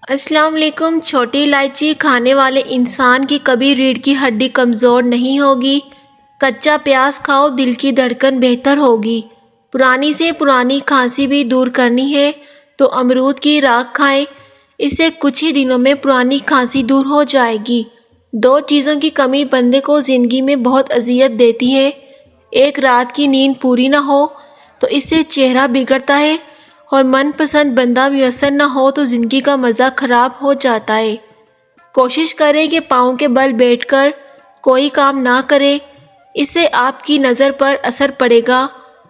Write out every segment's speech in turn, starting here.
السلام علیکم۔ چھوٹی الائچی کھانے والے انسان کی کبھی ریڑھ کی ہڈی کمزور نہیں ہوگی۔ کچا پیاز کھاؤ، دل کی دھڑکن بہتر ہوگی۔ پرانی سے پرانی کھانسی بھی دور کرنی ہے تو امرود کی راکھ کھائیں، اس سے کچھ ہی دنوں میں پرانی کھانسی دور ہو جائے گی۔ دو چیزوں کی کمی بندے کو زندگی میں بہت اذیت دیتی ہے۔ ایک، رات کی نیند پوری نہ ہو تو اس سے چہرہ بگڑتا ہے، اور من پسند بندہ میسر نہ ہو تو زندگی کا مزہ خراب ہو جاتا ہے۔ کوشش کریں کہ پاؤں کے بل بیٹھ کر کوئی کام نہ کریں، اس سے آپ کی نظر پر اثر پڑے گا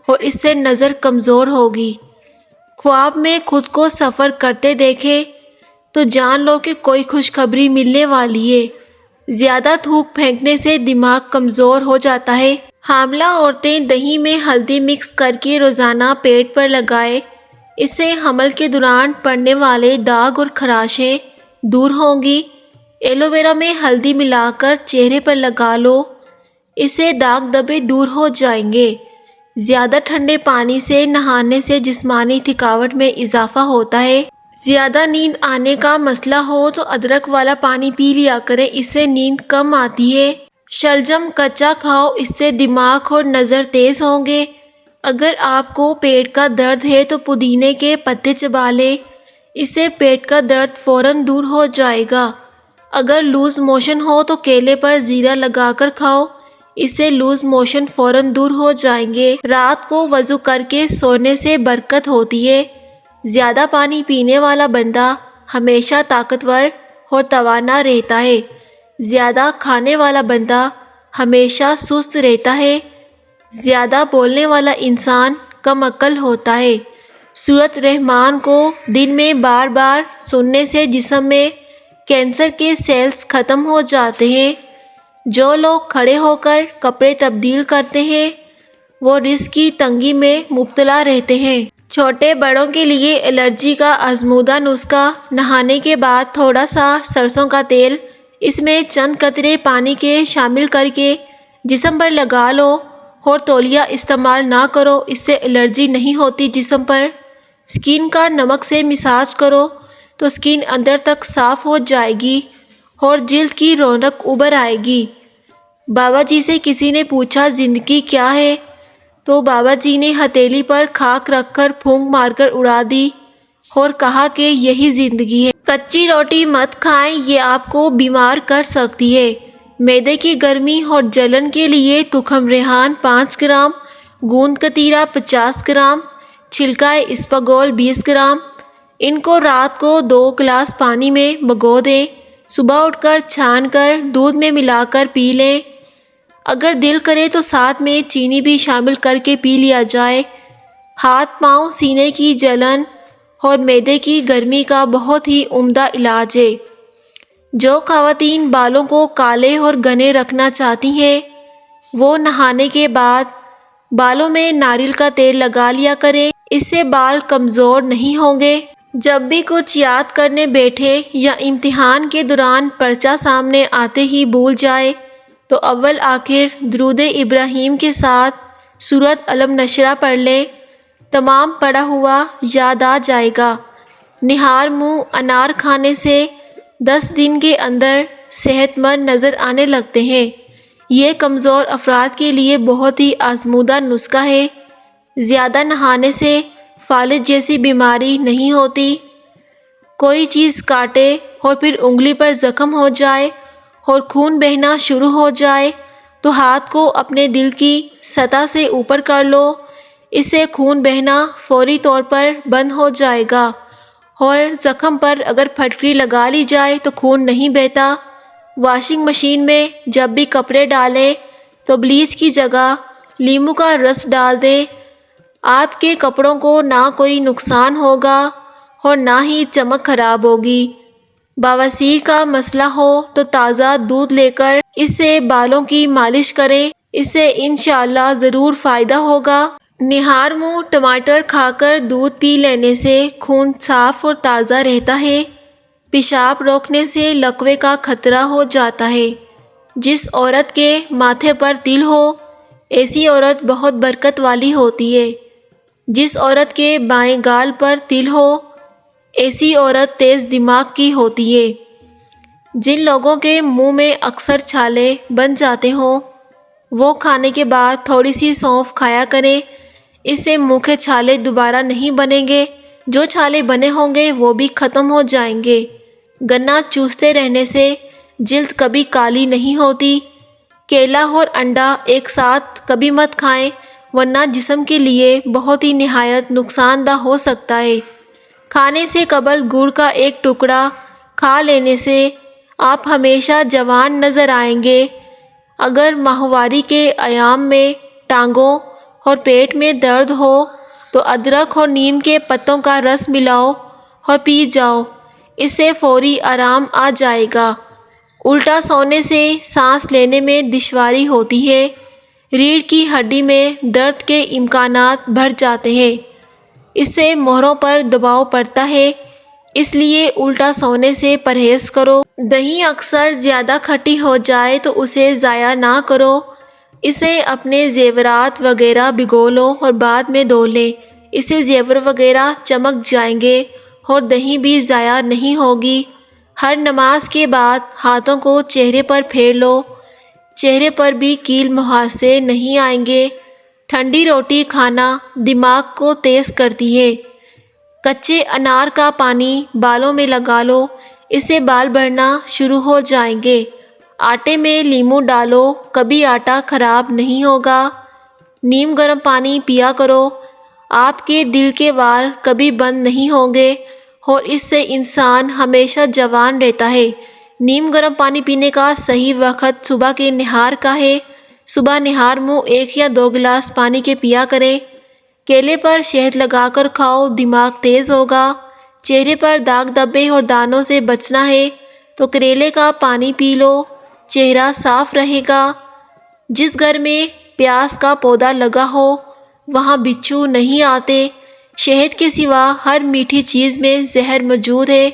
اور اس سے نظر کمزور ہوگی۔ خواب میں خود کو سفر کرتے دیکھیں تو جان لو کہ کوئی خوشخبری ملنے والی ہے۔ زیادہ تھوک پھینکنے سے دماغ کمزور ہو جاتا ہے۔ حاملہ عورتیں دہی میں ہلدی مکس کر کے روزانہ پیٹ پر لگائیں، اس سے حمل کے دوران پڑنے والے داغ اور خراشیں دور ہوں گی۔ ایلو ویرا میں ہلدی ملا کر چہرے پر لگا لو، اس سے داغ دھبے دور ہو جائیں گے۔ زیادہ ٹھنڈے پانی سے نہانے سے جسمانی تھکاوٹ میں اضافہ ہوتا ہے۔ زیادہ نیند آنے کا مسئلہ ہو تو ادرک والا پانی پی لیا کریں، اس سے نیند کم آتی ہے۔ شلجم کچا کھاؤ، اس سے دماغ اور نظر تیز ہوں گے۔ اگر آپ کو پیٹ کا درد ہے تو پودینے کے پتے چبا لیں، اس سے پیٹ کا درد فوراً دور ہو جائے گا۔ اگر لوز موشن ہو تو کیلے پر زیرہ لگا کر کھاؤ، اس سے لوز موشن فوراً دور ہو جائیں گے۔ رات کو وضو کر کے سونے سے برکت ہوتی ہے۔ زیادہ پانی پینے والا بندہ ہمیشہ طاقتور اور توانا رہتا ہے۔ زیادہ کھانے والا بندہ ہمیشہ سست رہتا ہے۔ زیادہ بولنے والا انسان کم عقل ہوتا ہے۔ سورۃ الرحمن کو دن میں بار بار سننے سے جسم میں کینسر کے سیلز ختم ہو جاتے ہیں۔ جو لوگ کھڑے ہو کر کپڑے تبدیل کرتے ہیں وہ رزق کی تنگی میں مبتلا رہتے ہیں۔ چھوٹے بڑوں کے لیے الرجی کا آزمودہ نسخہ: نہانے کے بعد تھوڑا سا سرسوں کا تیل، اس میں چند قطرے پانی کے شامل کر کے جسم پر لگا لو اور تولیہ استعمال نہ کرو، اس سے الرجی نہیں ہوتی جسم پر۔ سکن کا نمک سے مساج کرو تو سکن اندر تک صاف ہو جائے گی اور جلد کی رونق ابھر آئے گی۔ بابا جی سے کسی نے پوچھا زندگی کیا ہے تو بابا جی نے ہتھیلی پر خاک رکھ کر پھونک مار کر اڑا دی اور کہا کہ یہی زندگی ہے۔ کچی روٹی مت کھائیں، یہ آپ کو بیمار کر سکتی ہے۔ معدے کی گرمی اور جلن کے لیے تخم ریحان 5 گرام، گوند کتیرا 50 گرام، چھلکا اسپاغول 20 گرام۔ ان کو رات کو 2 گلاس پانی میں بھگو دیں، صبح اٹھ کر چھان کر دودھ میں ملا کر پی لیں۔ اگر دل کرے تو ساتھ میں چینی بھی شامل کر کے پی لیا جائے۔ ہاتھ پاؤں، سینے کی جلن اور معدے کی گرمی کا بہت ہی عمدہ علاج ہے۔ جو خواتین بالوں کو کالے اور گھنے رکھنا چاہتی ہیں وہ نہانے کے بعد بالوں میں ناریل کا تیل لگا لیا کریں، اس سے بال کمزور نہیں ہوں گے۔ جب بھی کچھ یاد کرنے بیٹھے یا امتحان کے دوران پرچہ سامنے آتے ہی بھول جائے تو اول آخر درود ابراہیم کے ساتھ سورۃ علم نشرہ پڑھ لیں، تمام پڑھا ہوا یاد آ جائے گا۔ نہار منہ انار کھانے سے 10 دن کے اندر صحت مند نظر آنے لگتے ہیں۔ یہ کمزور افراد کے لیے بہت ہی آزمودہ نسخہ ہے۔ زیادہ نہانے سے فالج جیسی بیماری نہیں ہوتی۔ کوئی چیز کاٹے اور پھر انگلی پر زخم ہو جائے اور خون بہنا شروع ہو جائے تو ہاتھ کو اپنے دل کی سطح سے اوپر کر لو، اس سے خون بہنا فوری طور پر بند ہو جائے گا۔ اور زخم پر اگر پھٹکری لگا لی جائے تو خون نہیں بہتا۔ واشنگ مشین میں جب بھی کپڑے ڈالیں تو بلیچ کی جگہ لیموں کا رس ڈال دیں، آپ کے کپڑوں کو نہ کوئی نقصان ہوگا اور نہ ہی چمک خراب ہوگی۔ بواسیر کا مسئلہ ہو تو تازہ دودھ لے کر اس سے بالوں کی مالش کریں، اس سے انشاءاللہ ضرور فائدہ ہوگا۔ نہار منہ ٹماٹر کھا کر دودھ پی لینے سے خون صاف اور تازہ رہتا ہے۔ پیشاب روکنے سے لکوے کا خطرہ ہو جاتا ہے۔ جس عورت کے ماتھے پر تل ہو ایسی عورت بہت برکت والی ہوتی ہے۔ جس عورت کے بائیں گال پر تل ہو ایسی عورت تیز دماغ کی ہوتی ہے۔ جن لوگوں کے منہ میں اکثر چھالے بن جاتے ہوں وہ کھانے کے بعد تھوڑی سی سونف کھایا کریں، اس سے منہ کے چھالے دوبارہ نہیں بنیں گے، جو چھالے بنے ہوں گے وہ بھی ختم ہو جائیں گے۔ گنا چوستے رہنے سے جلد کبھی کالی نہیں ہوتی۔ کیلا اور انڈا ایک ساتھ کبھی مت کھائیں ورنہ جسم کے لیے بہت ہی نہایت نقصان دہ ہو سکتا ہے۔ کھانے سے قبل گڑ کا ایک ٹکڑا کھا لینے سے آپ ہمیشہ جوان نظر آئیں گے۔ اگر ماہواری کے ایام میں ٹانگوں اور پیٹ میں درد ہو تو ادرک اور نیم کے پتوں کا رس ملاؤ اور پی جاؤ، اس سے فوری آرام آ جائے گا۔ الٹا سونے سے سانس لینے میں دشواری ہوتی ہے، ریڑھ کی ہڈی میں درد کے امکانات بڑھ جاتے ہیں، اس سے موہروں پر دباؤ پڑتا ہے، اس لیے الٹا سونے سے پرہیز کرو۔ دہی اکثر زیادہ کھٹی ہو جائے تو اسے ضائع نہ کرو، اسے اپنے زیورات وغیرہ بھگو لو اور بعد میں دھو لیں، اس سے زیور وغیرہ چمک جائیں گے اور دہی بھی ضائع نہیں ہوگی۔ ہر نماز کے بعد ہاتھوں کو چہرے پر پھیر لو، چہرے پر بھی کیل مہاسے نہیں آئیں گے۔ ٹھنڈی روٹی کھانا دماغ کو تیز کرتی ہے۔ کچے انار کا پانی بالوں میں لگا لو، اس سے بال بڑھنا شروع ہو جائیں گے۔ آٹے میں لیموں ڈالو، کبھی آٹا خراب نہیں ہوگا۔ نیم گرم پانی پیا کرو، آپ کے دل کے وال کبھی بند نہیں ہوں گے اور اس سے انسان ہمیشہ جوان رہتا ہے۔ نیم گرم پانی پینے کا صحیح وقت صبح کے نہار کا ہے۔ صبح نہار منہ 1 یا 2 گلاس پانی کے پیا کریں۔ کیلے پر شہد لگا کر کھاؤ، دماغ تیز ہوگا۔ چہرے پر داغ دھبے اور دانوں سے بچنا ہے تو کریلے کا پانی پی لو، چہرہ صاف رہے گا۔ جس گھر میں پیاز کا پودا لگا ہو وہاں بچھو نہیں آتے۔ شہد کے سوا ہر میٹھی چیز میں زہر موجود ہے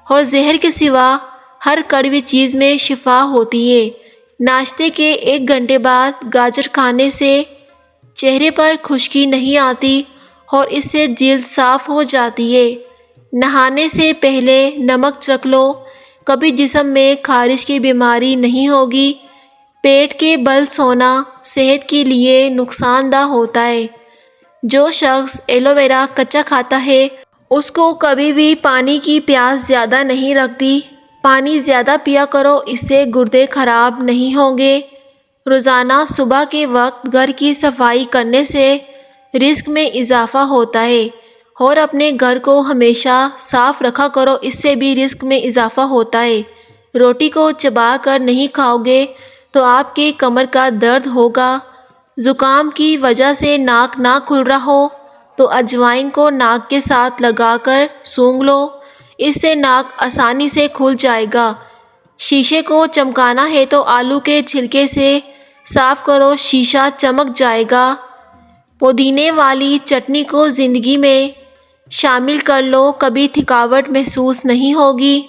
اور زہر کے سوا ہر کڑوی چیز میں شفا ہوتی ہے۔ ناشتے کے 1 گھنٹے بعد گاجر کھانے سے چہرے پر خشکی نہیں آتی اور اس سے جلد صاف ہو جاتی ہے۔ نہانے سے پہلے نمک چکھ لو، کبھی جسم میں خارش کی بیماری نہیں ہوگی۔ پیٹ کے بل سونا صحت کے لیے نقصان دہ ہوتا ہے۔ جو شخص ایلو ویرا کچا کھاتا ہے اس کو کبھی بھی پانی کی پیاس زیادہ نہیں لگتی۔ پانی زیادہ پیا کرو، اس سے گردے خراب نہیں ہوں گے۔ روزانہ صبح کے وقت گھر کی صفائی کرنے سے رزق میں اضافہ ہوتا ہے اور اپنے گھر کو ہمیشہ صاف رکھا کرو، اس سے بھی رزق میں اضافہ ہوتا ہے۔ روٹی کو چبا کر نہیں کھاؤ گے تو آپ کے کمر کا درد ہوگا۔ زکام کی وجہ سے ناک نہ کھل رہا ہو تو اجوائن کو ناک کے ساتھ لگا کر سونگھ لو، اس سے ناک آسانی سے کھل جائے گا۔ شیشے کو چمکانا ہے تو آلو کے چھلکے سے صاف کرو، شیشہ چمک جائے گا۔ پودینے والی چٹنی کو زندگی میں شامل کر لو، کبھی تھکاوٹ محسوس نہیں ہوگی۔